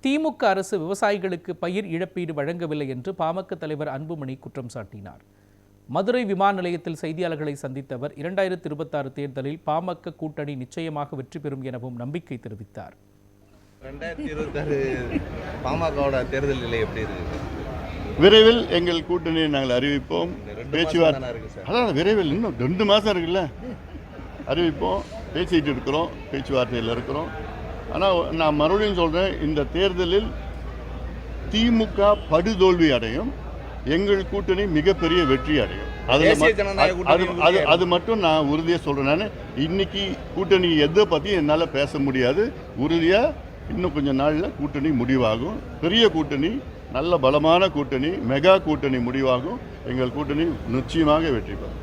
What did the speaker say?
திமுக அரசு விவசாயிகளுக்கு பயிர் இழப்பீடு வழங்கவில்லை என்று பாமக தலைவர் அன்புமணி குற்றம் சாட்டினார். மதுரை விமான நிலையத்தில் செய்தியாளர்களை சந்தித்த அவர் 2026 தேர்தலில் பாமக கூட்டணி நிச்சயமாக வெற்றி பெறும் எனவும் நம்பிக்கை தெரிவித்தார். 2026 பாமகவோட தேர்தல் நிலை எப்படி இருக்கு? விரைவில் எங்கள் கூட்டணியை நாங்கள் அறிவிப்போம். பேச்சுவார்த்தை அதான் விரைவில் இன்னும் 2 மாதம் இருக்குல்ல, அறிவிப்போம். பேசிகிட்டு இருக்கிறோம், பேச்சுவார்த்தையில் இருக்கிறோம். ஆனால் நான் மறுபடியும் சொல்கிறேன், இந்த தேர்தலில் திமுக படுதோல்வி அடையும், எங்கள் கூட்டணி மிகப்பெரிய வெற்றி அடையும். அது மட்டும் நான் உறுதியாக சொல்கிறேன். நான் இன்னைக்கு கூட்டணி எதை பற்றி என்னால் பேச முடியாது. உறுதியாக இன்னும் கொஞ்சம் நாளில் கூட்டணி முடிவாகும். பெரிய கூட்டணி, நல்ல பலமான கூட்டணி, மெகா கூட்டணி முடிவாகும். எங்கள் கூட்டணி நிச்சயமாக வெற்றி பெறும்.